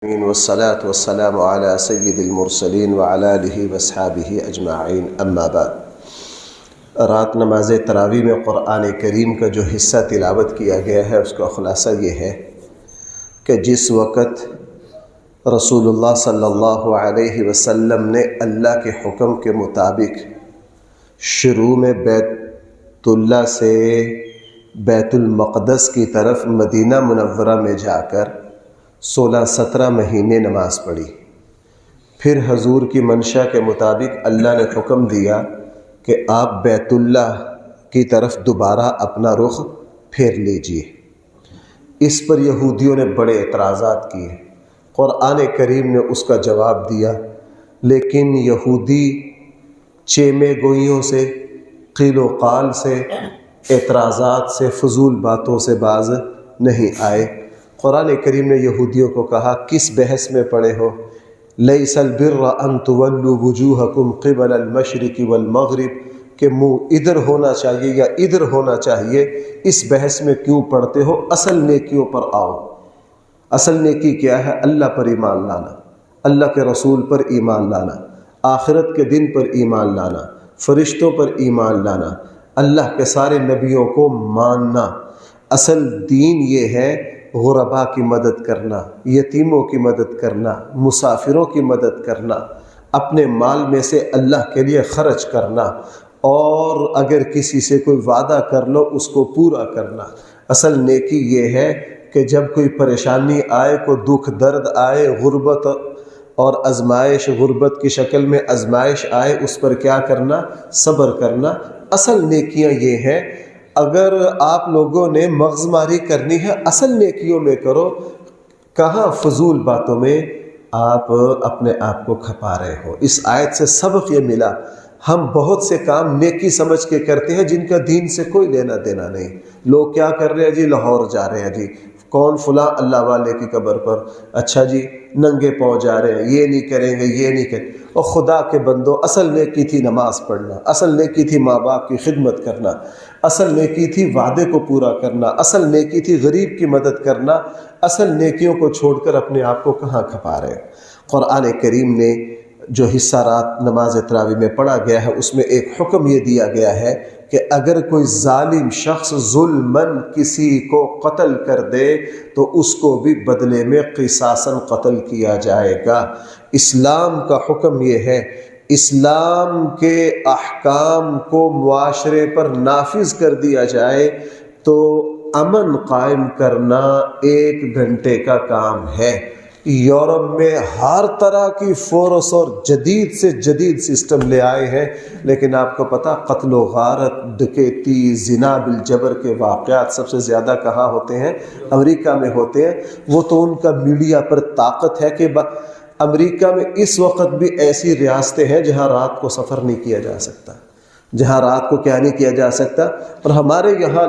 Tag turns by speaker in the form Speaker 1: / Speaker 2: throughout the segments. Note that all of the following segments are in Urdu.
Speaker 1: والصلاة والسلام على سید المرسلین وعلى آلہ واصحابہ اجمعین اما بعد۔ رات نماز تراویح میں قرآن کریم کا جو حصہ تلاوت کیا گیا ہے اس کا خلاصہ یہ ہے کہ جس وقت رسول اللہ صلی اللہ علیہ وسلم نے اللہ کے حکم کے مطابق شروع میں بیت اللہ سے بیت المقدس کی طرف مدینہ منورہ میں جا کر 16-17 مہینے نماز پڑھی، پھر حضور کی منشا کے مطابق اللہ نے حکم دیا کہ آپ بیت اللہ کی طرف دوبارہ اپنا رخ پھیر لیجئے۔ اس پر یہودیوں نے بڑے اعتراضات کیے، قرآن کریم نے اس کا جواب دیا، لیکن یہودی چیمے گوئیوں سے، قیل و قال سے، اعتراضات سے، فضول باتوں سے باز نہیں آئے۔ قرآن کریم نے یہودیوں کو کہا، کس بحث میں پڑے ہو؟ لیس البر ان تولوا وجوہکم قبل المشرق والمغرب، کہ منہ ادھر ہونا چاہیے یا ادھر ہونا چاہیے، اس بحث میں کیوں پڑھتے ہو؟ اصل نیکیوں پر آؤ۔ اصل نیکی کیا ہے؟ اللہ پر ایمان لانا، اللہ کے رسول پر ایمان لانا، آخرت کے دن پر ایمان لانا، فرشتوں پر ایمان لانا، اللہ کے سارے نبیوں کو ماننا۔ اصل دین یہ ہے غرباء کی مدد کرنا، یتیموں کی مدد کرنا، مسافروں کی مدد کرنا، اپنے مال میں سے اللہ کے لیے خرچ کرنا، اور اگر کسی سے کوئی وعدہ کر لو اس کو پورا کرنا۔ اصل نیکی یہ ہے کہ جب کوئی پریشانی آئے، کوئی دکھ درد آئے، غربت اور آزمائش، غربت کی شکل میں آزمائش آئے، اس پر کیا کرنا؟ صبر کرنا۔ اصل نیکیاں یہ ہیں۔ اگر آپ لوگوں نے مغز ماری کرنی ہے، اصل نیکیوں میں کرو، کہاں فضول باتوں میں آپ اپنے آپ کو کھپا رہے ہو۔ اس آیت سے سبق یہ ملا، ہم بہت سے کام نیکی سمجھ کے کرتے ہیں جن کا دین سے کوئی لینا دینا نہیں۔ لوگ کیا کر رہے ہیں جی؟ لاہور جا رہے ہیں جی، کون؟ فلاں اللہ والے کی قبر پر، اچھا جی ننگے پاؤں جا رہے ہیں، یہ نہیں کریں گے، یہ نہیں کریں۔ اور خدا کے بندو، اصل نیکی تھی نماز پڑھنا، اصل نیکی تھی ماں باپ کی خدمت کرنا، اصل نیکی تھی وعدے کو پورا کرنا، اصل نیکی تھی غریب کی مدد کرنا۔ اصل نیکیوں کو چھوڑ کر اپنے آپ کو کہاں کھپا رہے ہیں؟ قرآن کریم نے جو حصہ رات نماز تراویح میں پڑھا گیا ہے اس میں ایک حکم یہ دیا گیا ہے کہ اگر کوئی ظالم شخص ظلماً کسی کو قتل کر دے تو اس کو بھی بدلے میں قصاصاً قتل کیا جائے گا۔ اسلام کا حکم یہ ہے، اسلام کے احکام کو معاشرے پر نافذ کر دیا جائے تو امن قائم کرنا 1 گھنٹے کا کام ہے۔ یورپ میں ہر طرح کی فورس اور جدید سے جدید سسٹم لے آئے ہیں، لیکن آپ کو پتہ قتل و غارت، ڈکیتی، زنا بالجبر کے واقعات سب سے زیادہ کہاں ہوتے ہیں؟ امریکہ میں ہوتے ہیں۔ وہ تو ان کا میڈیا پر طاقت ہے کہ امریکہ میں اس وقت بھی ایسی ریاستیں ہیں جہاں رات کو سفر نہیں کیا جا سکتا، جہاں رات کو کیا نہیں کیا جا سکتا۔ اور ہمارے یہاں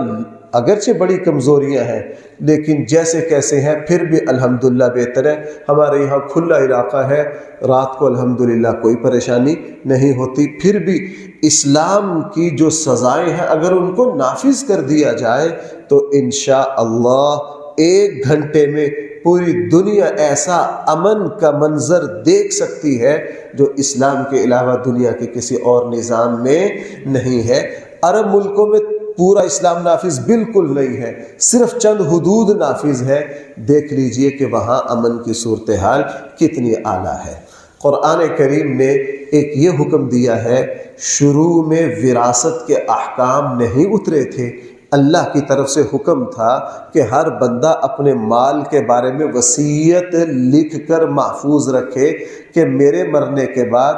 Speaker 1: اگرچہ بڑی کمزوریاں ہیں لیکن جیسے کیسے ہیں پھر بھی الحمدللہ بہتر ہے۔ ہمارے یہاں کھلا علاقہ ہے، رات کو الحمدللہ کوئی پریشانی نہیں ہوتی۔ پھر بھی اسلام کی جو سزائیں ہیں اگر ان کو نافذ کر دیا جائے تو انشاءاللہ 1 گھنٹے میں پوری دنیا ایسا امن کا منظر دیکھ سکتی ہے جو اسلام کے علاوہ دنیا کے کسی اور نظام میں نہیں ہے۔ عرب ملکوں میں پورا اسلام نافذ بالکل نہیں ہے، صرف چند حدود نافذ ہے۔ دیکھ لیجئے کہ وہاں امن کی صورتحال کتنی اعلیٰ ہے۔ قرآن کریم نے ایک یہ حکم دیا ہے، شروع میں وراثت کے احکام نہیں اترے تھے، اللہ کی طرف سے حکم تھا کہ ہر بندہ اپنے مال کے بارے میں وصیت لکھ کر محفوظ رکھے کہ میرے مرنے کے بعد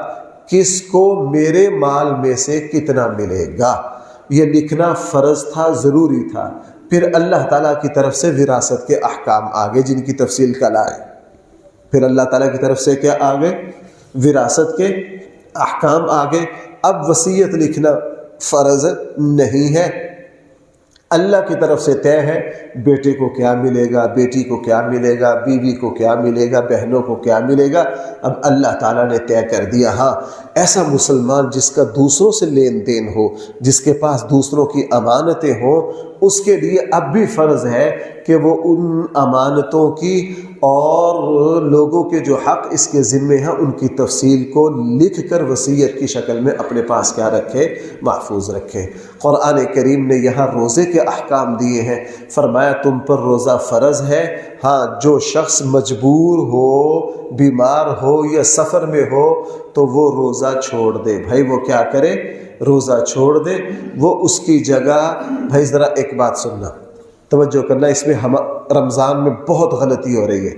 Speaker 1: کس کو میرے مال میں سے کتنا ملے گا۔ یہ لکھنا فرض تھا، ضروری تھا۔ پھر اللہ تعالیٰ کی طرف سے وراثت کے احکام آگے جن کی تفصیل کل آئے۔ پھر اللہ تعالیٰ کی طرف سے کیا آگے؟ وراثت کے احکام آگے۔ اب وصیت لکھنا فرض نہیں ہے، اللہ کی طرف سے طے ہے بیٹے کو کیا ملے گا، بیٹی کو کیا ملے گا، بیوی کو کیا ملے گا، بہنوں کو کیا ملے گا۔ اب اللہ تعالیٰ نے طے کر دیا۔ ہاں، ایسا مسلمان جس کا دوسروں سے لین دین ہو، جس کے پاس دوسروں کی امانتیں ہوں، اس کے لیے اب بھی فرض ہے کہ وہ ان امانتوں کی اور لوگوں کے جو حق اس کے ذمے ہیں ان کی تفصیل کو لکھ کر وصیت کی شکل میں اپنے پاس کیا رکھے، محفوظ رکھے۔ قرآن کریم نے یہاں روزے کے احکام دیے ہیں، فرمایا تم پر روزہ فرض ہے، ہاں جو شخص مجبور ہو، بیمار ہو یا سفر میں ہو تو وہ روزہ چھوڑ دے۔ بھائی وہ کیا کرے؟ روزہ چھوڑ دے۔ وہ اس کی جگہ، بھائی ذرا ایک بات سننا، توجہ کرنا، اس میں رمضان میں بہت غلطی ہو رہی ہے۔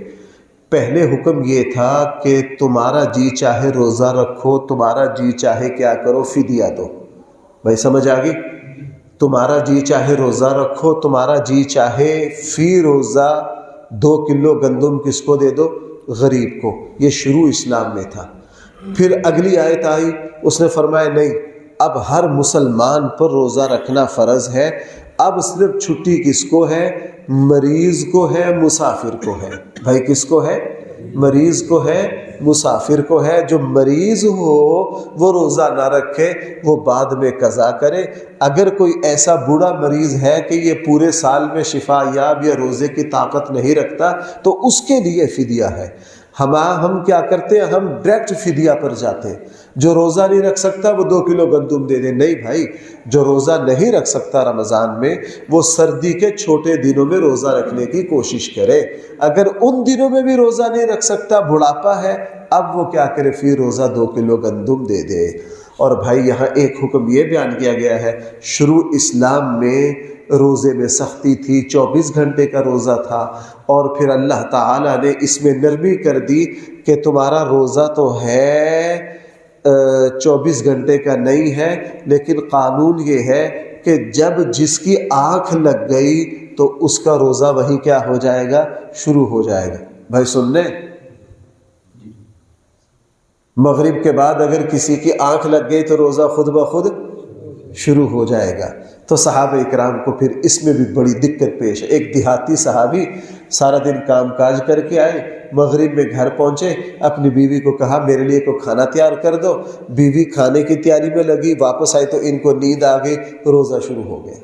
Speaker 1: پہلے حکم یہ تھا کہ تمہارا جی چاہے روزہ رکھو، تمہارا جی چاہے کیا کرو، فدیہ دو۔ بھائی سمجھ آ گئی؟ تمہارا جی چاہے روزہ رکھو، تمہارا جی چاہے فی روزہ 2 کلو گندم کس کو دے دو؟ غریب کو۔ یہ شروع اسلام میں تھا۔ پھر اگلی آیت آئی، اس نے فرمایا نہیں، اب ہر مسلمان پر روزہ رکھنا فرض ہے۔ اب صرف چھٹی کس کو ہے؟ مریض کو ہے، مسافر کو ہے۔ بھائی کس کو ہے؟ مریض کو ہے، مسافر کو ہے۔ جو مریض ہو وہ روزہ نہ رکھے، وہ بعد میں قضا کرے۔ اگر کوئی ایسا بوڑھا مریض ہے کہ یہ پورے سال میں شفا یاب یا روزے کی طاقت نہیں رکھتا تو اس کے لیے فدیہ ہے۔ ہم کیا کرتے ہیں؟ ہم ڈائریکٹ فدیہ پر جاتے ہیں۔ جو روزہ نہیں رکھ سکتا وہ 2 کلو گندم دے دے۔ نہیں بھائی، جو روزہ نہیں رکھ سکتا رمضان میں وہ سردی کے چھوٹے دنوں میں روزہ رکھنے کی کوشش کرے۔ اگر ان دنوں میں بھی روزہ نہیں رکھ سکتا، بڑھاپا ہے، اب وہ کیا کرے؟ فی روزہ 2 کلو گندم دے دے۔ اور بھائی یہاں ایک حکم یہ بیان کیا گیا ہے، شروع اسلام میں روزے میں سختی تھی، 24 گھنٹے کا روزہ تھا، اور پھر اللہ تعالیٰ نے اس میں نرمی کر دی کہ تمہارا روزہ تو ہے 24 گھنٹے کا نہیں ہے، لیکن قانون یہ ہے کہ جب جس کی آنکھ لگ گئی تو اس کا روزہ وہی کیا ہو جائے گا؟ شروع ہو جائے گا۔ بھائی سن لیں، مغرب کے بعد اگر کسی کی آنکھ لگ گئی تو روزہ خود بخود شروع ہو جائے گا۔ تو صحابہ اکرام کو پھر اس میں بھی بڑی دقت پیش ہے۔ ایک دیہاتی صحابی سارا دن کام کاج کر کے آئے، مغرب میں گھر پہنچے، اپنی بیوی کو کہا میرے لیے کوئی کھانا تیار کر دو۔ بیوی کھانے کی تیاری میں لگی، واپس آئی تو ان کو نیند آ گئی، روزہ شروع ہو گیا۔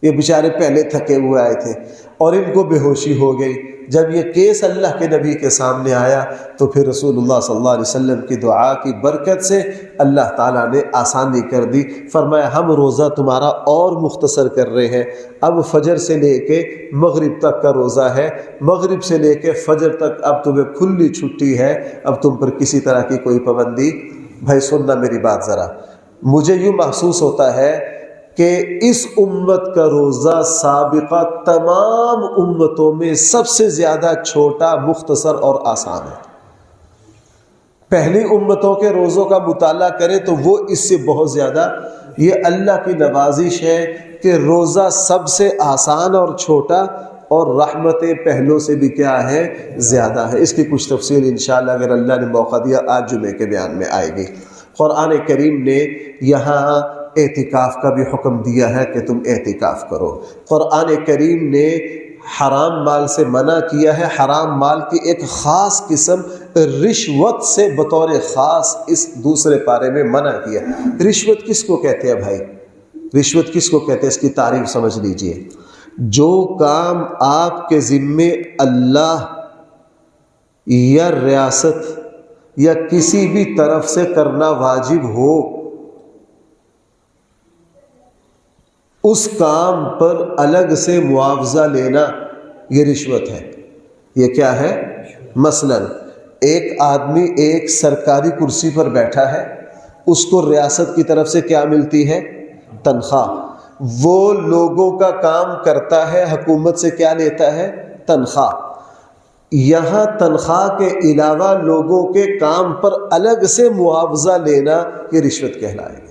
Speaker 1: یہ بیچارے پہلے تھکے ہوئے آئے تھے اور ان کو بے ہوشی ہو گئی۔ جب یہ کیس اللہ کے نبی کے سامنے آیا تو پھر رسول اللہ صلی اللہ علیہ وسلم کی دعا کی برکت سے اللہ تعالیٰ نے آسانی کر دی۔ فرمایا ہم روزہ تمہارا اور مختصر کر رہے ہیں، اب فجر سے لے کے مغرب تک کا روزہ ہے، مغرب سے لے کے فجر تک اب تمہیں کھلی چھٹی ہے، اب تم پر کسی طرح کی کوئی پابندی۔ بھائی سننا میری بات ذرا، مجھے یوں محسوس ہوتا ہے کہ اس امت کا روزہ سابقہ تمام امتوں میں سب سے زیادہ چھوٹا، مختصر اور آسان ہے۔ پہلی امتوں کے روزوں کا مطالعہ کریں تو وہ اس سے بہت زیادہ، یہ اللہ کی نوازش ہے کہ روزہ سب سے آسان اور چھوٹا، اور رحمتیں پہلوں سے بھی کیا ہے؟ زیادہ ہے۔ اس کی کچھ تفصیل انشاءاللہ اگر اللہ نے موقع دیا آج جمعے کے بیان میں آئے گی۔ قرآن کریم نے یہاں اعتکاف کا بھی حکم دیا ہے کہ تم اعتکاف کرو۔ قرآن کریم نے حرام مال سے منع کیا ہے، حرام مال کی ایک خاص قسم رشوت سے بطور خاص اس دوسرے پارے میں منع کیا۔ رشوت کس کو کہتے ہیں بھائی؟ رشوت کس کو کہتے ہیں؟ اس کی تعریف سمجھ لیجئے۔ جو کام آپ کے ذمے اللہ یا ریاست یا کسی بھی طرف سے کرنا واجب ہو، اس کام پر الگ سے معاوضہ لینا، یہ رشوت ہے۔ یہ کیا ہے؟ مثلا ایک آدمی ایک سرکاری کرسی پر بیٹھا ہے، اس کو ریاست کی طرف سے کیا ملتی ہے؟ تنخواہ۔ وہ لوگوں کا کام کرتا ہے، حکومت سے کیا لیتا ہے؟ تنخواہ۔ یہاں تنخواہ کے علاوہ لوگوں کے کام پر الگ سے معاوضہ لینا، یہ رشوت کہلائے گا۔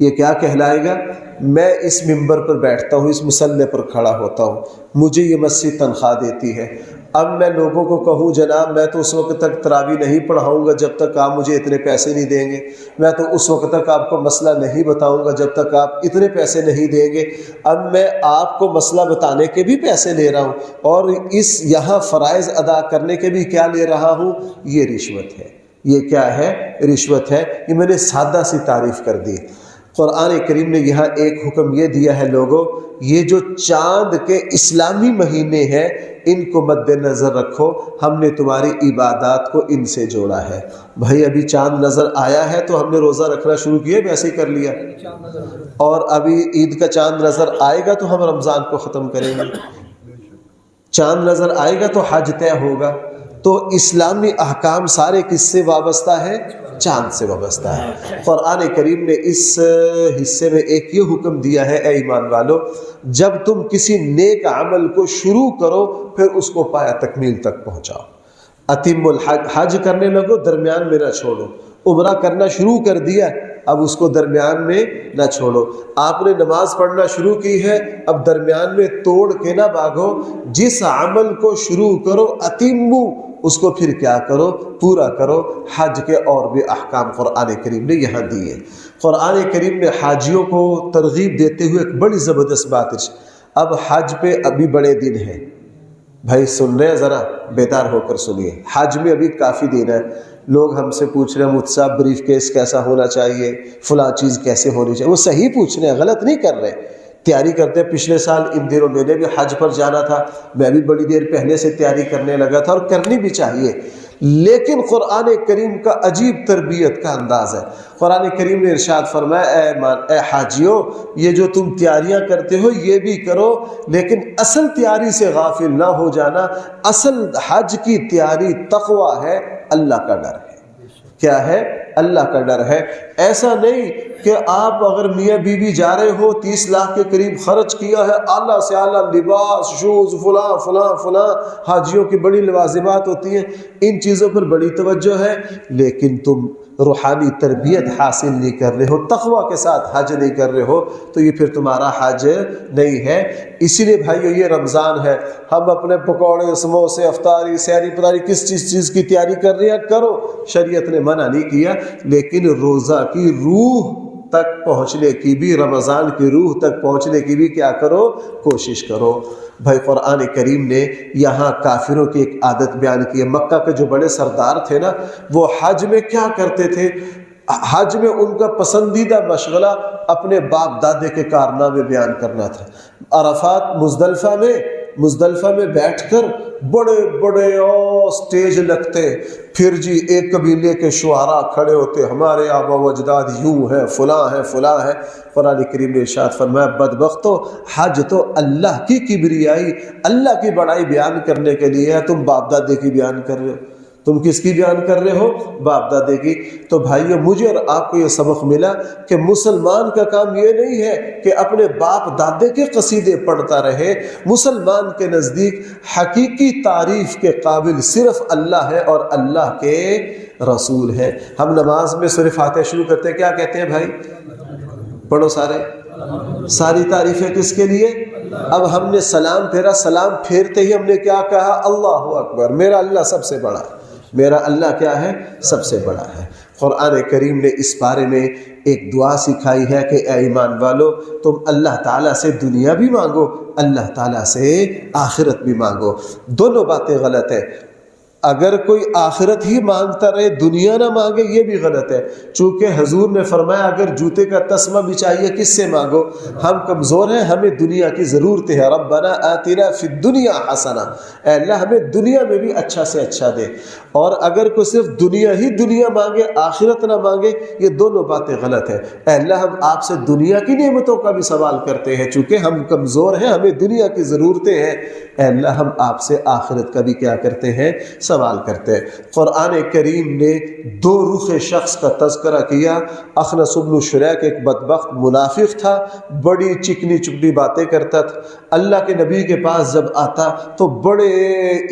Speaker 1: یہ کیا کہلائے گا؟ میں اس ممبر پر بیٹھتا ہوں، اس مصلی پر کھڑا ہوتا ہوں، مجھے یہ مسجد تنخواہ دیتی ہے، اب میں لوگوں کو کہوں جناب میں تو اس وقت تک تراویح نہیں پڑھاؤں گا جب تک آپ مجھے اتنے پیسے نہیں دیں گے، میں تو اس وقت تک آپ کو مسئلہ نہیں بتاؤں گا جب تک آپ اتنے پیسے نہیں دیں گے۔ اب میں آپ کو مسئلہ بتانے کے بھی پیسے لے رہا ہوں اور اس یہاں فرائض ادا کرنے کے بھی کیا لے رہا ہوں؟ یہ رشوت ہے۔ یہ کیا ہے؟ رشوت ہے۔ یہ میں نے سادہ سی تعریف کر دی۔ قرآن کریم نے یہاں ایک حکم یہ دیا ہے، لوگوں یہ جو چاند کے اسلامی مہینے ہیں ان کو مد نظر رکھو، ہم نے تمہاری عبادات کو ان سے جوڑا ہے۔ بھائی ابھی چاند نظر آیا ہے تو ہم نے روزہ رکھنا شروع کیا، ویسے ہی کر لیا، اور ابھی عید کا چاند نظر آئے گا تو ہم رمضان کو ختم کریں گے، چاند نظر آئے گا تو حج طے ہوگا۔ تو اسلامی احکام سارے کس سے وابستہ ہے؟ چاند سے وابستہ ہے۔ قرآن کریم نے اس حصے میں ایک یہ حکم دیا ہے، اے ایمان والو جب تم کسی نیک عمل کو شروع کرو پھر اس کو پایا تکمیل تک پہنچاؤ۔ اتم الحج، حج کرنے لگو درمیان میں نہ چھوڑو، عمرہ کرنا شروع کر دیا اب اس کو درمیان میں نہ چھوڑو، آپ نے نماز پڑھنا شروع کی ہے اب درمیان میں توڑ کے نہ بھاگو، جس عمل کو شروع کرو اتمو اس کو پھر کیا کرو؟ پورا کرو۔ حج کے اور بھی احکام قرآن کریم نے یہاں دیے۔ قرآن کریم نے حاجیوں کو ترغیب دیتے ہوئے ایک بڑی زبردست بات ہے، اب حج پہ ابھی بڑے دن ہیں، بھائی سن رہے ہیں؟ ذرا بیدار ہو کر سنیے، حج میں ابھی کافی دن ہے۔ لوگ ہم سے پوچھ رہے ہیں مجھ سے بریف کیس کیسا ہونا چاہیے، فلاں چیز کیسے ہونی چاہیے، وہ صحیح پوچھ رہے ہیں، غلط نہیں کر رہے، تیاری کرتے ہیں۔ پچھلے سال ان دنوں میں نے بھی حج پر جانا تھا، میں بھی بڑی دیر پہلے سے تیاری کرنے لگا تھا، اور کرنی بھی چاہیے، لیکن قرآن کریم کا عجیب تربیت کا انداز ہے۔ قرآن کریم نے ارشاد فرمایا اے حاجیو یہ جو تم تیاریاں کرتے ہو یہ بھی کرو، لیکن اصل تیاری سے غافل نہ ہو جانا۔ اصل حج کی تیاری تقوی ہے، اللہ کا ڈر ہے۔ کیا ہے؟ اللہ کا ڈر ہے۔ ایسا نہیں کہ آپ اگر میاں بیوی جا رہے ہو 30 لاکھ کے قریب خرچ کیا ہے، اعلیٰ سے اعلیٰ لباس، شوز، فلاں فلاں فلاں، حاجیوں کی بڑی لوازمات ہوتی ہیں، ان چیزوں پر بڑی توجہ ہے، لیکن تم روحانی تربیت حاصل نہیں کر رہے ہو، تقوی کے ساتھ حج نہیں کر رہے ہو، تو یہ پھر تمہارا حج نہیں ہے۔ اسی لیے بھائیو یہ رمضان ہے، ہم اپنے پکوڑے، سموسے، افطاری، سحری، پتاری کس چیز کی تیاری کر رہے ہیں کرو، شریعت نے منع نہیں کیا، لیکن روزہ کی روح تک پہنچنے کی بھی، رمضان کی روح تک پہنچنے کی بھی کیا کرو؟ کوشش کرو۔ بھائی قرآن کریم نے یہاں کافروں کی ایک عادت بیان کی ہے۔ مکہ کے جو بڑے سردار تھے نا، وہ حج میں کیا کرتے تھے؟ حج میں ان کا پسندیدہ مشغلہ اپنے باپ دادے کے کارنامے بیان کرنا تھا۔ عرفات مزدلفہ میں بیٹھ کر بڑے بڑے سٹیج لگتے، پھر جی ایک قبیلے کے شعراء کھڑے ہوتے، ہمارے آبا و اجداد یوں ہیں، فلاں ہیں فلاں ہیں۔ قرآن کریم نے ارشاد فرمایا بدبختو، حج تو اللہ کی کبریائی، اللہ کی بڑائی بیان کرنے کے لیے ہے، تم باپ دادے کی بیان کر رہے ہو۔ تم کس کی بیان کر رہے ہو؟ باپ دادے کی۔ تو بھائیو مجھے اور آپ کو یہ سبق ملا کہ مسلمان کا کام یہ نہیں ہے کہ اپنے باپ دادے کے قصیدے پڑھتا رہے۔ مسلمان کے نزدیک حقیقی تعریف کے قابل صرف اللہ ہے اور اللہ کے رسول ہے۔ ہم نماز میں سورہ فاتحہ شروع کرتے ہیں، کیا کہتے ہیں بھائی؟ پڑھو ساری تعریفیں کس کے لیے؟ اب ہم نے سلام پھیرا، سلام پھیرتے ہی ہم نے کیا کہا؟ اللہ اکبر، میرا اللہ سب سے بڑا ہے۔ میرا اللہ کیا ہے؟ سب سے بڑا ہے۔ قرآن کریم نے اس بارے میں ایک دعا سکھائی ہے کہ اے ایمان والو تم اللہ تعالیٰ سے دنیا بھی مانگو، اللہ تعالیٰ سے آخرت بھی مانگو۔ دونوں باتیں غلط ہیں۔ اگر کوئی آخرت ہی مانگتا رہے دنیا نہ مانگے یہ بھی غلط ہے، چونکہ حضور نے فرمایا اگر جوتے کا تسمہ بھی چاہیے کس سے مانگو؟ ہم کمزور ہیں، ہمیں دنیا کی ضرورت ہے۔ ربنا آتنا فی الدنیا حسنہ، اے اللہ ہمیں دنیا میں بھی اچھا سے اچھا دے۔ اور اگر کوئی صرف دنیا مانگے آخرت نہ مانگے، یہ دونوں باتیں غلط ہیں۔ اے اللہ ہم آپ سے دنیا کی نعمتوں کا بھی سوال کرتے ہیں، چونکہ ہم کمزور ہیں، ہمیں دنیا کی ضرورتیں ہیں۔ اے اللہ ہم آپ سے آخرت کا بھی کیا کرتے ہیں؟ سوال کرتے ہیں۔ قرآن کریم نے دو رخ شخص کا تذکرہ کیا۔ اخنس بن شریک ایک بدبخت منافق تھا، بڑی چکنی چپڑی باتیں کرتا تھا، اللہ کے نبی کے پاس جب آتا تو بڑے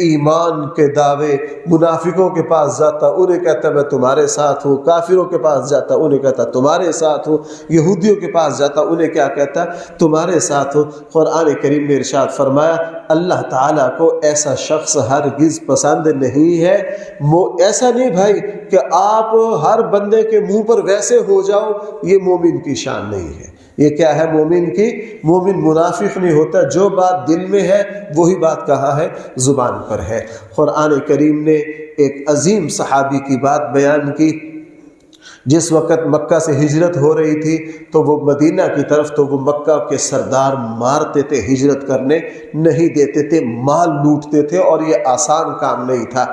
Speaker 1: ایمان کے دعوے، منافقوں کے پاس جاتا انہیں کہتا میں تمہارے ساتھ ہوں، کافروں کے پاس جاتا انہیں کہتا تمہارے ساتھ ہوں، یہودیوں کے پاس جاتا انہیں کیا کہتا؟ تمہارے ساتھ ہوں۔ قرآن کریم نے ارشاد فرمایا اللہ تعالیٰ کو ایسا شخص ہرگز پسند نہیں ہے۔ ایسا نہیں بھائی کہ آپ ہر بندے کے منہ پر ویسے ہو جاؤ، یہ مومن کی شان نہیں ہے۔ یہ کیا ہے مومن کی؟ مومن منافق نہیں ہوتا، جو بات دل میں ہے وہی بات کہاں ہے؟ زبان پر ہے۔ قرآن کریم نے ایک عظیم صحابی کی بات بیان کی، جس وقت مکہ سے ہجرت ہو رہی تھی تو وہ مدینہ کی طرف، تو وہ مکہ کے سردار مارتے تھے، ہجرت کرنے نہیں دیتے تھے، مال لوٹتے تھے، اور یہ آسان کام نہیں تھا۔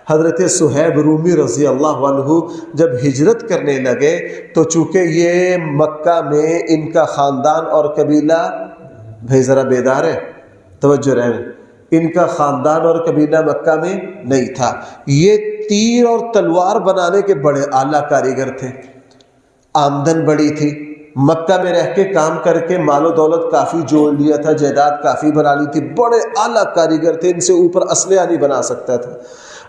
Speaker 1: حضرت صہیب رومی رضی اللہ عنہ جب ہجرت کرنے لگے تو چونکہ یہ مکہ میں ان کا خاندان اور قبیلہ، بھائی ذرا بیدار ہے، توجہ رہے، ان کا خاندان اور قبیلہ مکہ میں نہیں تھا، یہ تیر اور تلوار بنانے کے بڑے اعلیٰ کاریگر تھے، آمدن بڑی تھی، مکہ میں رہ کے کام کر کے مال و دولت کافی جوڑ لیا تھا، جائیداد کافی بنا لی تھی، بڑے اعلیٰ کاریگر تھے، ان سے اوپر اسلحہ نہیں بنا سکتا تھا،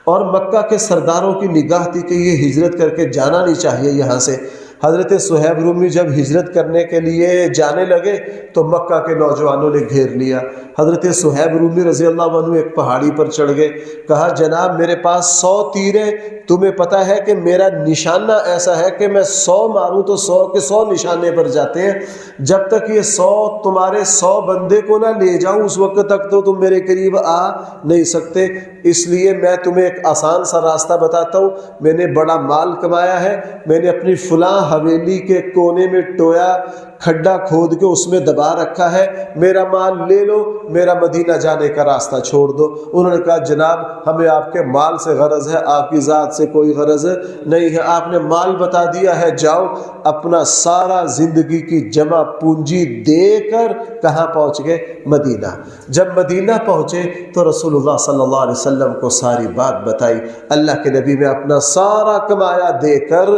Speaker 1: اور مکہ کے سرداروں کی نگاہ تھی کہ یہ ہجرت کر کے جانا نہیں چاہیے یہاں سے۔ حضرت صہیب رومی جب ہجرت کرنے کے لیے جانے لگے تو مکہ کے نوجوانوں نے گھیر لیا۔ حضرت صہیب رومی رضی اللہ عنہ ایک پہاڑی پر چڑھ گئے، کہا جناب میرے پاس 100 تیر ہیں، تمہیں پتہ ہے کہ میرا نشانہ ایسا ہے کہ میں 100 ماروں تو 100 کے 100 نشانے پر جاتے ہیں، جب تک یہ 100 تمہارے 100 بندے کو نہ لے جاؤں اس وقت تک تو تم میرے قریب آ نہیں سکتے، اس لیے میں تمہیں ایک آسان سا راستہ بتاتا ہوں، میں نے بڑا مال کمایا ہے، میں نے اپنی فلاں حویلی کے کونے میں ٹویا کھڈا کھود کے اس میں دبا رکھا ہے، میرا مال لے لو، میرا مدینہ جانے کا راستہ چھوڑ دو۔ انہوں نے کہا جناب ہمیں آپ کے مال سے غرض ہے، آپ کی ذات سے کوئی غرض نہیں ہے، آپ نے مال بتا دیا ہے، جاؤ اپنا سارا زندگی کی جمع پونجی دے کر کہاں پہنچ گئے؟ مدینہ۔ جب مدینہ پہنچے تو رسول اللہ صلی اللہ علیہ وسلم کو ساری بات بتائی، اللہ کے نبی میں اپنا سارا کمایا دے کر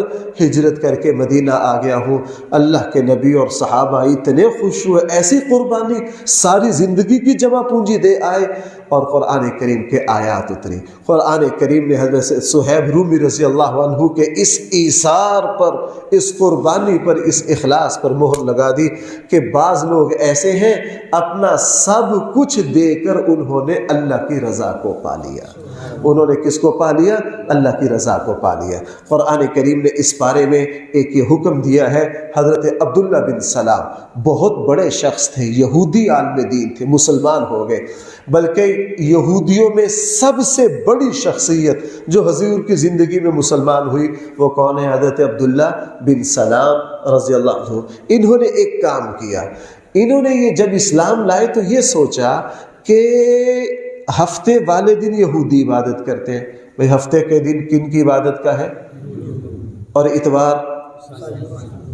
Speaker 1: ہجرت کر کے مدینہ آ گیا ہوں۔ اللہ کے نبی اور صحابہ اتنے خوش ہوئے، ایسی قربانی، ساری زندگی کی جمع پونجی دے آئے، اور قرآن کریم کے آیات اتری۔ قرآن کریم نے حضرت صہیب رومی رضی اللہ عنہ کے اس ایثار پر، اس قربانی پر، اس اخلاص پر مہر لگا دی کہ بعض لوگ ایسے ہیں اپنا سب کچھ دے کر انہوں نے اللہ کی رضا کو پا لیا۔ انہوں نے کس کو پا لیا؟ اللہ کی رضا کو پا لیا۔ قرآن کریم نے اس بارے میں ایک یہ حکم دیا ہے، حضرت عبداللہ بن سلام بہت بڑے شخص تھے، یہودی عالم دین تھے، مسلمان ہو گئے، بلکہ یہودیوں میں سب سے بڑی شخصیت جو حضور کی زندگی میں مسلمان ہوئی وہ کون ہے؟ حضرت عبداللہ بن سلام رضی اللہ عنہ۔ انہوں نے ایک کام کیا، انہوں نے یہ جب اسلام لائے تو یہ سوچا کہ ہفتے والے دن یہودی عبادت کرتے ہیں، بھئی ہفتے کے دن کن کی عبادت کا ہے؟ اور اتوار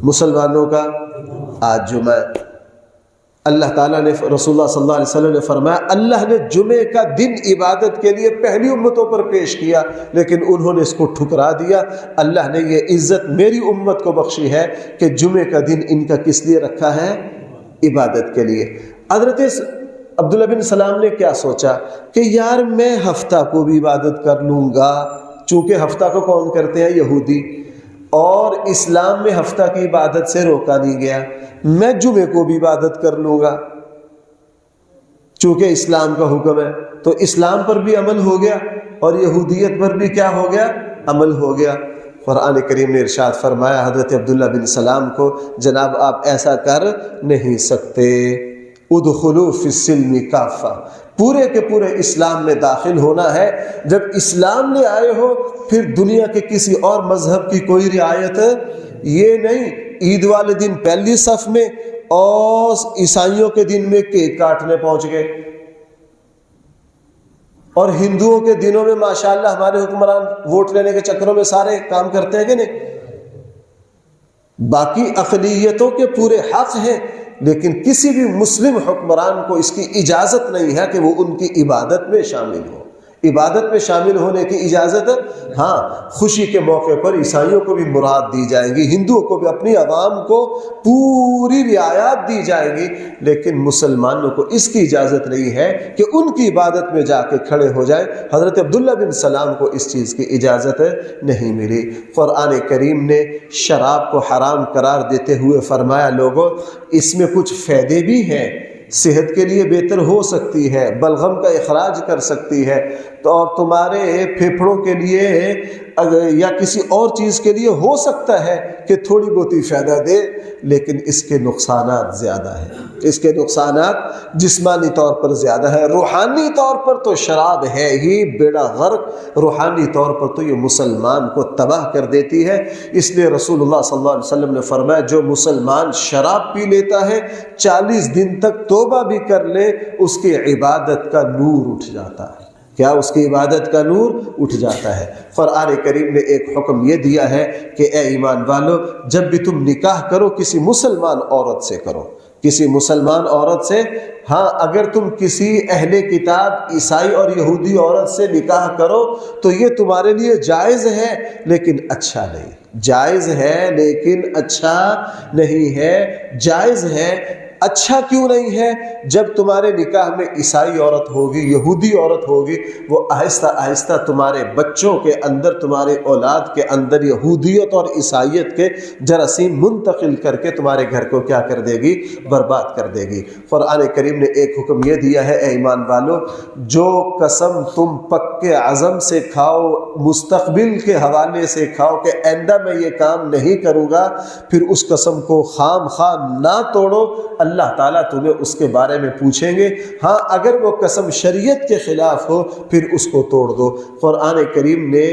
Speaker 1: مسلمانوں کا آج جمعہ۔ اللہ تعالیٰ نے، رسول اللہ صلی اللہ علیہ وسلم نے فرمایا اللہ نے جمعے کا دن عبادت کے لیے پہلی امتوں پر پیش کیا، لیکن انہوں نے اس کو ٹھکرا دیا۔ اللہ نے یہ عزت میری امت کو بخشی ہے کہ جمعے کا دن ان کا کس لیے رکھا ہے؟ عبادت کے لیے۔ حضرت عبداللہ بن سلام نے کیا سوچا کہ یار میں ہفتہ کو بھی عبادت کر لوں گا، چونکہ ہفتہ کو کون کرتے ہیں؟ یہودی، اور اسلام میں ہفتہ کی عبادت سے روکا نہیں گیا، میں جمعے کو بھی عبادت کر لوں گا چونکہ اسلام کا حکم ہے، تو اسلام پر بھی عمل ہو گیا اور یہودیت پر بھی کیا ہو گیا؟ عمل ہو گیا۔ قرآن کریم نے ارشاد فرمایا حضرت عبداللہ بن سلام کو، جناب آپ ایسا کر نہیں سکتے، ادخلوا فی السلم کافہ، پورے کے پورے اسلام میں داخل ہونا ہے۔ جب اسلام میں آئے ہو پھر دنیا کے کسی اور مذہب کی کوئی رعایت یہ نہیں، عید والے دن پہلی صف میں اور عیسائیوں کے دن میں کیک کاٹنے پہنچ گئے، اور ہندوؤں کے دنوں میں ماشاءاللہ ہمارے حکمران ووٹ لینے کے چکروں میں سارے کام کرتے ہیں کہ نہیں؟ باقی اقلیتوں کے پورے حق ہیں، لیکن کسی بھی مسلم حکمران کو اس کی اجازت نہیں ہے کہ وہ ان کی عبادت میں شامل ہو۔ عبادت میں شامل ہونے کی اجازت، ہاں خوشی کے موقع پر عیسائیوں کو بھی مراد دی جائے گی، ہندوؤں کو بھی، اپنی عوام کو پوری رعایات دی جائے گی، لیکن مسلمانوں کو اس کی اجازت نہیں ہے کہ ان کی عبادت میں جا کے کھڑے ہو جائے۔ حضرت عبداللہ بن سلام کو اس چیز کی اجازت نہیں ملی۔ قرآن کریم نے شراب کو حرام قرار دیتے ہوئے فرمایا لوگوں اس میں کچھ فائدے بھی ہیں، صحت کے لیے بہتر ہو سکتی ہے، بلغم کا اخراج کر سکتی ہے، تو اور تمہارے پھیپھڑوں کے لیے یا کسی اور چیز کے لیے ہو سکتا ہے کہ تھوڑی بہت فائدہ دے، لیکن اس کے نقصانات زیادہ ہیں، اس کے نقصانات جسمانی طور پر زیادہ ہے۔ روحانی طور پر تو شراب ہے ہی بیڑا غرق، روحانی طور پر تو یہ مسلمان کو تباہ کر دیتی ہے۔ اس لیے رسول اللہ صلی اللہ علیہ وسلم نے فرمایا جو مسلمان شراب پی لیتا ہے 40 دن تک توبہ بھی کر لے، اس کی عبادت کا نور اٹھ جاتا ہے۔ کیا اس کی عبادت کا نور اٹھ جاتا ہے۔ قرآن کریم نے ایک حکم یہ دیا ہے کہ اے ایمان والو، جب بھی تم نکاح کرو کسی مسلمان عورت سے کرو، کسی مسلمان عورت سے۔ ہاں اگر تم کسی اہل کتاب عیسائی اور یہودی عورت سے نکاح کرو تو یہ تمہارے لیے جائز ہے لیکن اچھا نہیں، جائز ہے لیکن اچھا نہیں ہے۔ جائز ہے، اچھا کیوں نہیں ہے؟ جب تمہارے نکاح میں عیسائی عورت ہوگی، یہودی عورت ہوگی، وہ آہستہ آہستہ تمہارے بچوں کے اندر، تمہارے اولاد کے اندر یہودیت اور عیسائیت کے جراثیم منتقل کر کے تمہارے گھر کو کیا کر دے گی؟ برباد کر دے گی۔ قرآن کریم نے ایک حکم یہ دیا ہے، اے ایمان والو، جو قسم تم پکے عزم سے کھاؤ، مستقبل کے حوالے سے کھاؤ کہ آئندہ میں یہ کام نہیں کروں گا، پھر اس قسم کو خام خواہ نہ توڑو، اللہ تعالیٰ تمہیں اس کے بارے میں پوچھیں گے۔ ہاں اگر وہ قسم شریعت کے خلاف ہو پھر اس کو توڑ دو۔ قرآن کریم نے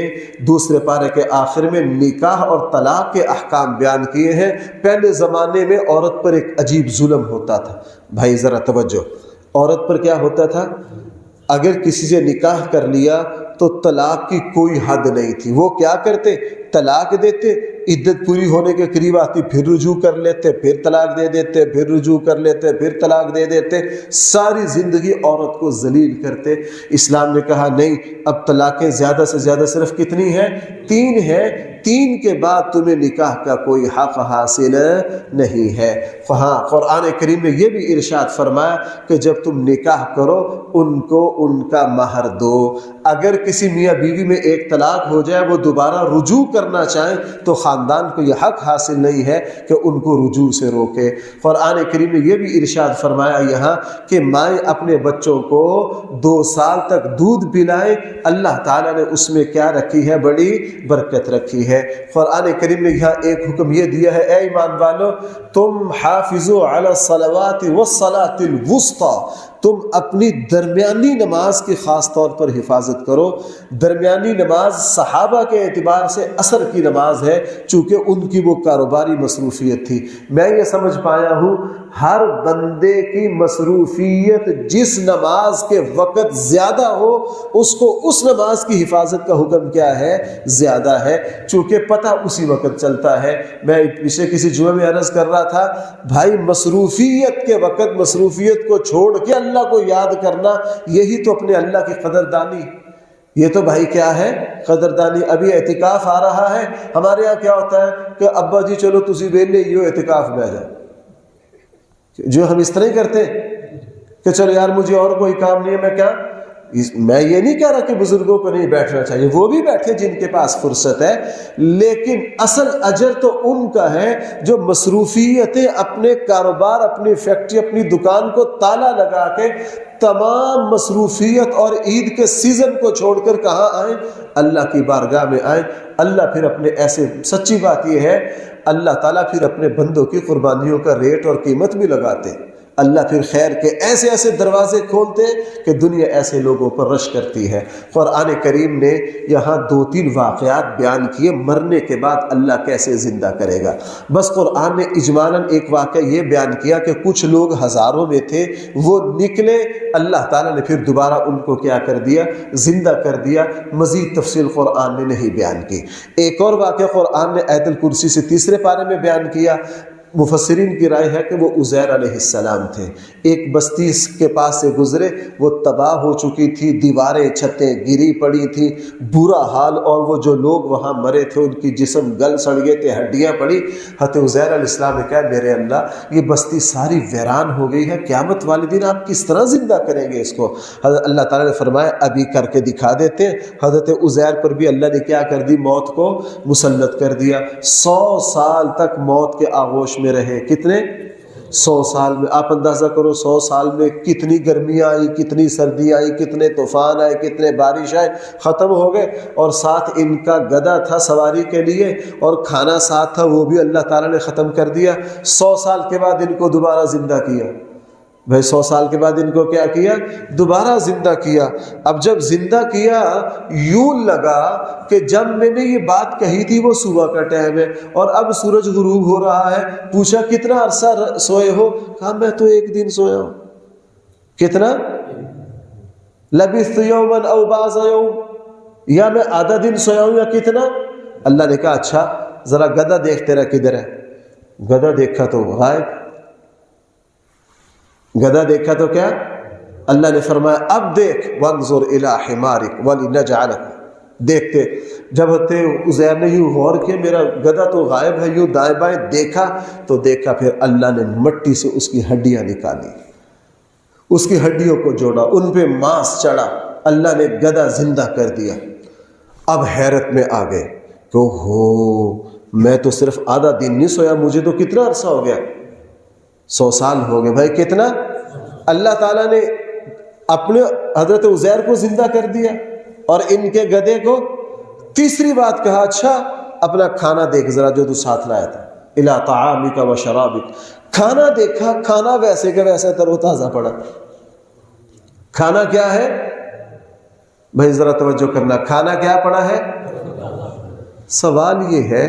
Speaker 1: دوسرے پارے کے آخر میں نکاح اور طلاق کے احکام بیان کیے ہیں۔ پہلے زمانے میں عورت پر ایک عجیب ظلم ہوتا تھا۔ بھائی ذرا توجہ، عورت پر کیا ہوتا تھا؟ اگر کسی سے نکاح کر لیا تو طلاق کی کوئی حد نہیں تھی۔ وہ کیا کرتے؟ طلاق دیتے، عدت پوری ہونے کے قریب آتی پھر رجوع کر لیتے، پھر طلاق دے دیتے، پھر رجوع کر لیتے، پھر طلاق دے دیتے، ساری زندگی عورت کو ذلیل کرتے۔ اسلام نے کہا نہیں، اب طلاقیں زیادہ سے زیادہ صرف کتنی ہیں؟ 3 ہیں، 3 کے بعد تمہیں نکاح کا کوئی حق حاصل نہیں ہے۔ ہاں قرآن کریم نے یہ بھی ارشاد فرمایا کہ جب تم نکاح کرو ان کو ان کا مہر دو۔ اگر کسی میاں بیوی میں ایک طلاق ہو جائے، وہ دوبارہ رجوع کرنا چاہیں تو خاندان کو یہ حق حاصل نہیں ہے کہ ان کو رجوع سے روکے۔ قرآن کریم نے یہ بھی ارشاد فرمایا یہاں کہ مائیں اپنے بچوں کو 2 سال تک دودھ پلائیں، اللہ تعالیٰ نے اس میں کیا رکھی ہے؟ بڑی برکت رکھی ہے۔ قرآن کریم نے یہاں ایک حکم یہ دیا ہے، اے ایمان والو، تم حافظوا علی الصلوات والصلاة الوسطی، تم اپنی درمیانی نماز کی خاص طور پر حفاظت کرو۔ درمیانی نماز صحابہ کے اعتبار سے عصر کی نماز ہے، چونکہ ان کی وہ کاروباری مصروفیت تھی۔ میں یہ سمجھ پایا ہوں ہر بندے کی مصروفیت جس نماز کے وقت زیادہ ہو اس کو اس نماز کی حفاظت کا حکم کیا ہے؟ زیادہ ہے، چونکہ پتہ اسی وقت چلتا ہے۔ میں پچھلے کسی جمعے میں عرض کر رہا تھا، بھائی مصروفیت کے وقت مصروفیت کو چھوڑ کے اللہ کو یاد کرنا، یہی تو اپنے اللہ کی قدردانی۔ یہ تو بھائی کیا ہے؟ قدردانی۔ ابھی اعتکاف آ رہا ہے، ہمارے ہاں کیا ہوتا ہے کہ ابا جی چلو تسی ویلے ہی ہو، اعتکاف میں جاؤ۔ جو ہم اس طرح ہی کرتے ہیں کہ چلو یار مجھے اور کوئی کام نہیں ہے، میں کیا، میں یہ نہیں کہہ رہا کہ بزرگوں کو نہیں بیٹھنا چاہیے، وہ بھی بیٹھے جن کے پاس فرصت ہے، لیکن اصل اجر تو ان کا ہے جو مصروفیتیں، اپنے کاروبار، اپنی فیکٹری، اپنی دکان کو تالا لگا کے تمام مصروفیت اور عید کے سیزن کو چھوڑ کر کہاں آئیں؟ اللہ کی بارگاہ میں آئیں۔ اللہ پھر اپنے ایسے، سچی بات یہ ہے اللہ تعالیٰ پھر اپنے بندوں کی قربانیوں کا ریٹ اور قیمت بھی لگاتے، اللہ پھر خیر کے ایسے ایسے دروازے کھولتے کہ دنیا ایسے لوگوں پر رش کرتی ہے۔ قرآن کریم نے یہاں 2-3 واقعات بیان کیے، مرنے کے بعد اللہ کیسے زندہ کرے گا۔ بس قرآن نے اجمالاً ایک واقعہ یہ بیان کیا کہ کچھ لوگ ہزاروں میں تھے، وہ نکلے، اللہ تعالیٰ نے پھر دوبارہ ان کو کیا کر دیا؟ زندہ کر دیا۔ مزید تفصیل قرآن نے نہیں بیان کی۔ ایک اور واقعہ قرآن نے آیت الکرسی سے 3 پارے میں بیان کیا۔ مفسرین کی رائے ہے کہ وہ عزیر علیہ السلام تھے، ایک بستی کے پاس سے گزرے، وہ تباہ ہو چکی تھی، دیواریں چھتیں گری پڑی تھی، برا حال، اور وہ جو لوگ وہاں مرے تھے ان کی جسم گل سڑ گئے تھے، ہڈیاں پڑی۔ حضرت عزیر علیہ السلام نے کہا میرے اللہ یہ بستی ساری ویران ہو گئی ہے، قیامت والے دن آپ کس طرح زندہ کریں گے اس کو؟ حضرت اللہ تعالیٰ نے فرمایا ابھی کر کے دکھا دیتے ہیں۔ حضرت عزیر پر بھی اللہ نے کیا کر دی؟ موت کو مسلط کر دیا۔ 100 سال تک موت کے آغوش میں رہے۔ کتنے؟ 100 سال میں آپ اندازہ کرو 100 سال میں کتنی گرمیاں آئی، کتنی سردیاں آئی، کتنے طوفان آئے، کتنے بارش آئے، ختم ہو گئے۔ اور ساتھ ان کا گدھا تھا سواری کے لیے اور کھانا ساتھ تھا، وہ بھی اللہ تعالیٰ نے ختم کر دیا۔ 100 سال کے بعد ان کو دوبارہ زندہ کیا۔ بھائی 100 سال کے بعد ان کو کیا کیا؟ دوبارہ زندہ کیا۔ اب جب زندہ کیا یوں لگا کہ جب میں نے یہ بات کہی تھی وہ صبح کا ٹائم ہے اور اب سورج غروب ہو رہا ہے۔ پوچھا کتنا عرصہ سوئے ہو؟ کہا میں تو ایک دن سویا ہوں۔ کتنا؟ لبثت یوما او بعض یوم، یا میں آدھا دن سویا ہوں یا کتنا؟ اللہ نے کہا اچھا ذرا گدھا دیکھ تیرا کدھر ہے۔ گدھا دیکھا تو غائب۔ گدھا دیکھا تو کیا؟ اللہ نے فرمایا اب دیکھ وانظر الی حمارک ولنجعلک، دیکھتے جب عزیر نے یوں غور کیا میرا گدھا تو غائب ہے، یوں دائیں بائیں دیکھا تو دیکھا پھر اللہ نے مٹی سے اس کی ہڈیاں نکالی، اس کی ہڈیوں کو جوڑا، ان پہ ماس چڑھا، اللہ نے گدھا زندہ کر دیا۔ اب حیرت میں آ گئے کہ ہو میں تو صرف آدھا دن نہیں سویا، مجھے تو کتنا عرصہ ہو گیا؟ 100 سال ہو گئے۔ بھائی کتنا؟ اللہ تعالیٰ نے اپنے حضرت عزیر کو زندہ کر دیا اور ان کے گدھے کو۔ تیسری بات کہا اچھا اپنا کھانا دیکھ ذرا جو تو ساتھ لایا تھا، الی طعامک و شرابک، کھانا دیکھا، کھانا ویسے کا ویسے تر و تازہ پڑا۔ کھانا کیا ہے بھائی ذرا توجہ کرنا، کھانا کیا پڑا ہے؟ سوال یہ ہے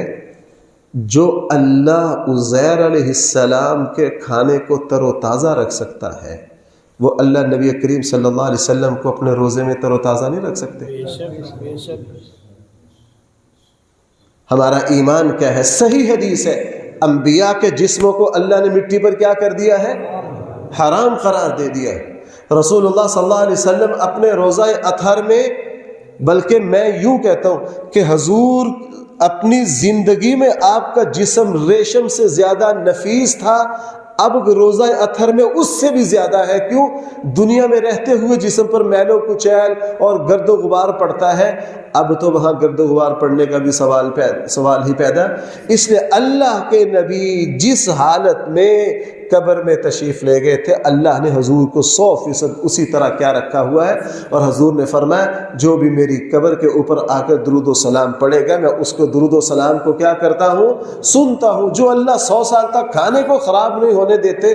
Speaker 1: جو اللہ عزیر علیہ السلام کے کھانے کو تر و تازہ رکھ سکتا ہے وہ اللہ نبی کریم صلی اللہ علیہ وسلم کو اپنے روزے میں تر و تازہ نہیں رکھ سکتے؟ ہمارا ایمان کیا ہے؟ صحیح حدیث ہے انبیاء کے جسموں کو اللہ نے مٹی پر کیا کر دیا ہے؟ حرام قرار دے دیا ہے۔ رسول اللہ صلی اللہ علیہ وسلم اپنے روزہ اطہر میں، بلکہ میں یوں کہتا ہوں کہ حضور اپنی زندگی میں آپ کا جسم ریشم سے زیادہ نفیس تھا، اب روزہ اطہر میں اس سے بھی زیادہ ہے۔ کیوں؟ دنیا میں رہتے ہوئے جسم پر میل و کچیل اور گرد و غبار پڑتا ہے، اب تو وہاں گرد و غبار پڑنے کا بھی سوال ہی پیدا۔ اس لیے اللہ کے نبی جس حالت میں قبر میں تشریف لے گئے تھے اللہ نے حضور کو 100% اسی طرح کیا رکھا ہوا ہے، اور حضور نے فرمایا جو بھی میری قبر کے اوپر آ کر درود و سلام پڑھے گا میں اس کو درود و سلام کو کیا کرتا ہوں؟ سنتا ہوں۔ جو اللہ 100 سال تک کھانے کو خراب نہیں ہونے دیتے،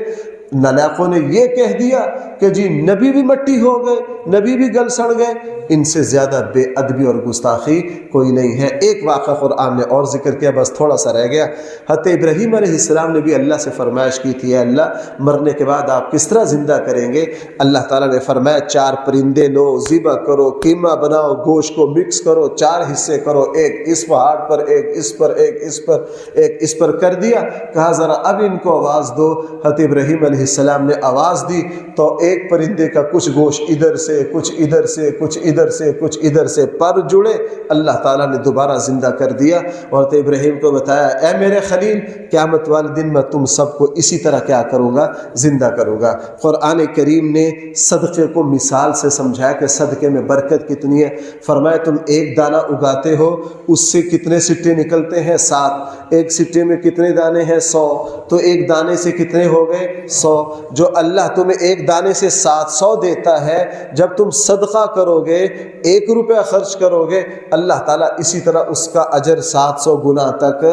Speaker 1: نلاقوں نے یہ کہہ دیا کہ جی نبی بھی مٹی ہو گئے، نبی بھی گل سڑ گئے، ان سے زیادہ بے ادبی اور گستاخی کوئی نہیں ہے۔ ایک واقعہ قرآن نے اور ذکر کیا، بس تھوڑا سا رہ گیا۔ حضرت ابراہیم علیہ السلام نے بھی اللہ سے فرمائش کی تھی، اے اللہ مرنے کے بعد آپ کس طرح زندہ کریں گے؟ اللہ تعالیٰ نے فرمایا 4 پرندے لو، ذبح کرو، قیمہ بناؤ، گوشت کو مکس کرو، 4 حصے کرو، ایک اس پہاڑ پر، ایک اس پر، ایک اس پر، ایک اس پر کر دیا۔ کہا ذرا اب ان کو آواز دو۔ حضرت ابراہیم علیہ السلام نے آواز دی تو ایک پرندے کا کچھ گوشت ادھر سے، کچھ ادھر سے، کچھ ادھر سے، کچھ ادھر سے پر جڑے، اللہ تعالیٰ نے دوبارہ زندہ کر دیا اور حضرت ابراہیم کو بتایا اے میرے خلیل قیامت والے دن میں تم سب کو اسی طرح کیا کروں گا؟ زندہ کروں گا۔ قرآن کریم نے صدقے کو مثال سے سمجھایا کہ صدقے میں برکت کتنی ہے۔ فرمایا تم ایک دانہ اگاتے ہو اس سے کتنے سٹے نکلتے ہیں؟ 7۔ ایک سٹے میں کتنے دانے ہیں؟ 100۔ تو ایک دانے سے کتنے ہو گئے؟ 100۔ جو اللہ تمہیں ایک دانے سے 700 دیتا ہے، جب تم صدقہ کرو گے 1 روپیہ خرچ کرو گے اللہ تعالیٰ اسی طرح اس کا اجر 700 گنا تک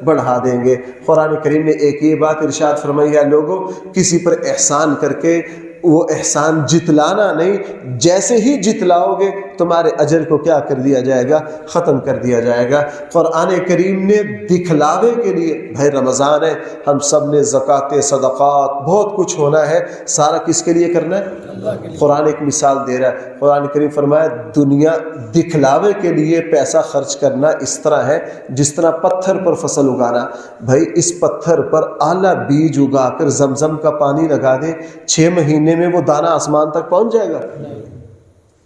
Speaker 1: بڑھا دیں گے۔ قرآن کریم نے ایک یہ بات ارشاد فرمائی ہے لوگوں کسی پر احسان کر کے وہ احسان جتلانا نہیں، جیسے ہی جتلاؤ گے تمہارے اجر کو کیا کر دیا جائے گا؟ ختم کر دیا جائے گا۔ قرآن کریم نے دکھلاوے کے لیے، بھائی رمضان ہے ہم سب نے زکوٰۃ، صدقات بہت کچھ ہونا ہے، سارا کس کے لیے کرنا ہے؟ قرآن ایک مثال دے رہا ہے۔ قرآن کریم فرمایا دنیا دکھلاوے کے لیے پیسہ خرچ کرنا اس طرح ہے جس طرح پتھر پر فصل اگانا۔ بھائی اس پتھر پر اعلیٰ بیج اگا کر زمزم کا پانی لگا دے 6 مہینے میں وہ دانہ آسمان تک پہنچ جائے گا؟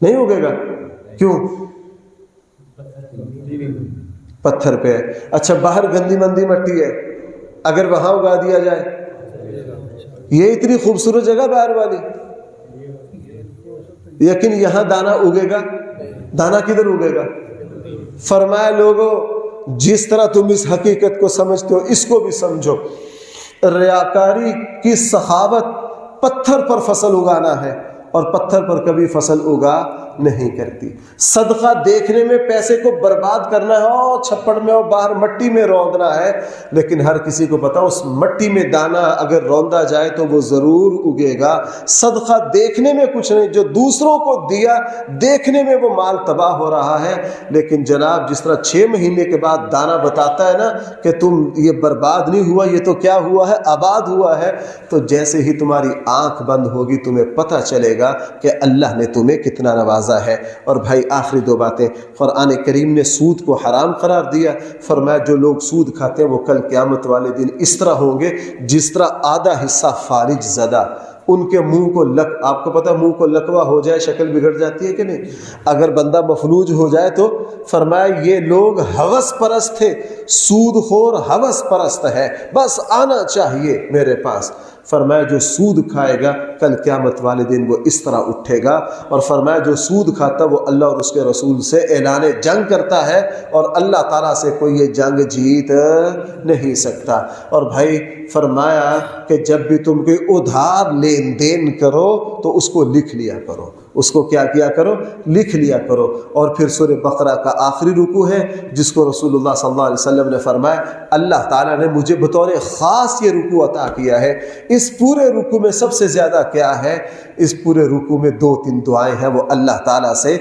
Speaker 1: نہیں اگے گا۔ کیوں؟ پتھر پہ ہے۔ اچھا باہر گندی مندی مٹی ہے، اگر وہاں اگا دیا جائے، یہ اتنی خوبصورت جگہ باہر والی، لیکن یہاں دانہ اگے گا؟ دانہ کدھر اگے گا؟ فرمایا لوگوں جس طرح تم اس حقیقت کو سمجھتے ہو اس کو بھی سمجھو۔ ریاکاری کی سخاوت پتھر پر فصل اگانا ہے اور پتھر پر کبھی فصل اگا نہیں کرتی۔ صدقہ دیکھنے میں پیسے کو برباد کرنا ہے اور چھپڑ میں اور باہر مٹی میں روندنا ہے، لیکن ہر کسی کو پتا اس مٹی میں دانہ اگر روندا جائے تو وہ ضرور اگے گا۔ صدقہ دیکھنے میں کچھ نہیں، جو دوسروں کو دیا دیکھنے میں وہ مال تباہ ہو رہا ہے، لیکن جناب جس طرح 6 مہینے کے بعد دانہ بتاتا ہے نا کہ تم یہ برباد نہیں ہوا، یہ تو کیا ہوا ہے، آباد ہوا ہے، تو جیسے ہی تمہاری آنکھ بند ہوگی تمہیں پتہ چلے گا کہ اللہ نے تمہیں کتنا نوازا ہے۔ اور بھائی آخری 2 باتیں، قرآن کریم نے سود کو حرام قرار دیا، فرمایا جو لوگ سود کھاتے ہیں وہ کل قیامت والے دن اس طرح ہوں گے جس طرح آدھا حصہ فارج زدہ، ان کے منہ کو آپ کو پتا منہ کو لکوا ہو جائے شکل بگڑ جاتی ہے کہ نہیں؟ اگر بندہ مفلوج ہو جائے تو فرمایا یہ لوگ ہوس پرست تھے، سود خور ہوس پرست ہے، بس آنا چاہیے میرے پاس۔ فرمایا جو سود کھائے گا کل قیامت والے دن وہ اس طرح اٹھے گا، اور فرمایا جو سود کھاتا وہ اللہ اور اس کے رسول سے اعلان جنگ کرتا ہے، اور اللہ تعالیٰ سے کوئی یہ جنگ جیت نہیں سکتا۔ اور بھائی فرمایا کہ جب بھی تم کوئی ادھار لین دین کرو تو اس کو لکھ لیا کرو، اس کو کیا کیا کرو، لکھ لیا کرو۔ اور پھر سورہ بقرہ کا آخری رکوع ہے جس کو رسول اللہ صلی اللہ علیہ وسلم نے فرمایا اللہ تعالیٰ نے مجھے بطور خاص یہ رکوع عطا کیا ہے۔ اس پورے رکوع میں سب سے زیادہ کیا ہے، اس پورے رکوع میں 2-3 دعائیں ہیں وہ اللہ تعالیٰ سے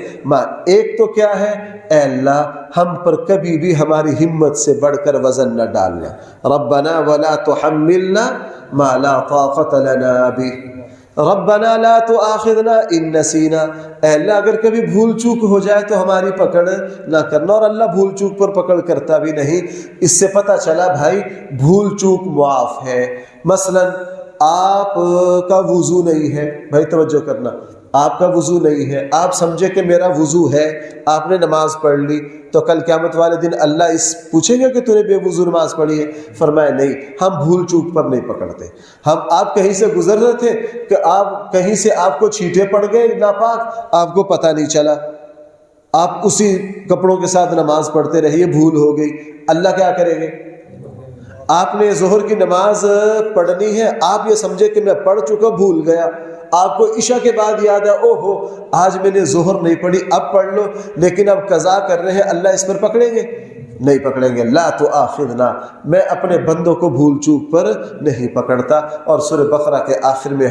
Speaker 1: ایک تو کیا ہے، اے اللہ ہم پر کبھی بھی ہماری ہمت سے بڑھ کر وزن نہ ڈالنا، ربنا ولا تحملنا ما لا طاقت لنا به، ربنا لا تؤاخذنا ان نسینا، اے اللہ اگر کبھی بھول چوک ہو جائے تو ہماری پکڑ نہ کرنا، اور اللہ بھول چوک پر پکڑ کرتا بھی نہیں۔ اس سے پتہ چلا بھائی بھول چوک معاف ہے۔ مثلا آپ کا وضو نہیں ہے، بھائی توجہ کرنا، آپ کا وضو نہیں ہے، آپ سمجھے کہ میرا وضو ہے، آپ نے نماز پڑھ لی، تو کل قیامت والے دن اللہ اس پوچھیں گے کہ تو نے بے وضو نماز پڑھی ہے؟ فرمایا نہیں، ہم بھول چوک پر نہیں پکڑتے۔ آپ کہیں سے گزر رہے تھے کہ آپ کہیں سے آپ کو چھینٹے پڑ گئے ناپاک، آپ کو پتہ نہیں چلا، آپ اسی کپڑوں کے ساتھ نماز پڑھتے رہیے، بھول ہو گئی، اللہ کیا کریں گے؟ آپ نے ظہر کی نماز پڑھنی ہے، آپ یہ سمجھے کہ میں پڑھ چکا، بھول گیا، آپ کو عشاء کے بعد یاد ہے او ہو آج میں نے ظہر نہیں پڑھی، اب پڑھ لو، لیکن اب قضا کر رہے ہیں، اللہ اس پر پکڑیں گے؟ نہیں پکڑیں گے۔ لا تؤاخذنا، میں اپنے بندوں کو بھول چوک پر نہیں پکڑتا۔ اور سورہ بقرہ کے آخر میں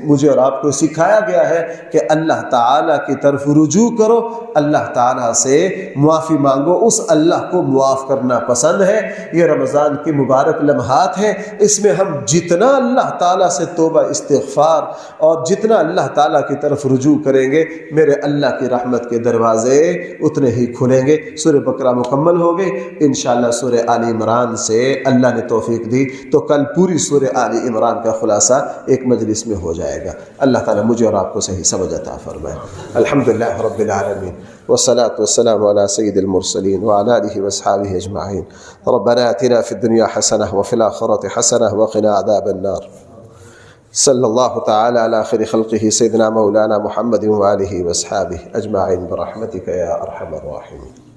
Speaker 1: مجھے اور آپ کو سکھایا گیا ہے کہ اللہ تعالیٰ کی طرف رجوع کرو، اللہ تعالیٰ سے معافی مانگو، اس اللہ کو معاف کرنا پسند ہے۔ یہ رمضان کی مبارک لمحات ہیں، اس میں ہم جتنا اللہ تعالیٰ سے توبہ استغفار اور جتنا اللہ تعالیٰ کی طرف رجوع کریں گے، میرے اللہ کی رحمت کے دروازے اتنے ہی کھلیں گے۔ سورہ بقرہ مکمل ہو گئی، انشاءاللہ سورہ آل عمران سے اللہ نے توفیق دی تو کل پوری سورہ آل عمران کا خلاصہ ایک مجلس میں ہو جائے گا۔ اللہ تعالیٰ مجھے اور آپ کو صحیح سمجھ عطا فرمائے۔ الحمدللہ رب العالمین والصلاة والسلام على سید المرسلین وعلى آلہ واصحابہ اجمعین۔ ربنا آتنا فی الدنیا حسنہ وفی الآخرۃ حسنہ وقنا عذاب النار۔ صلی اللہ تعالی علی خیر خلقہ سیدنا مولانا محمد وآلہ واصحابہ اجمعین برحمتک یا ارحم الراحمین۔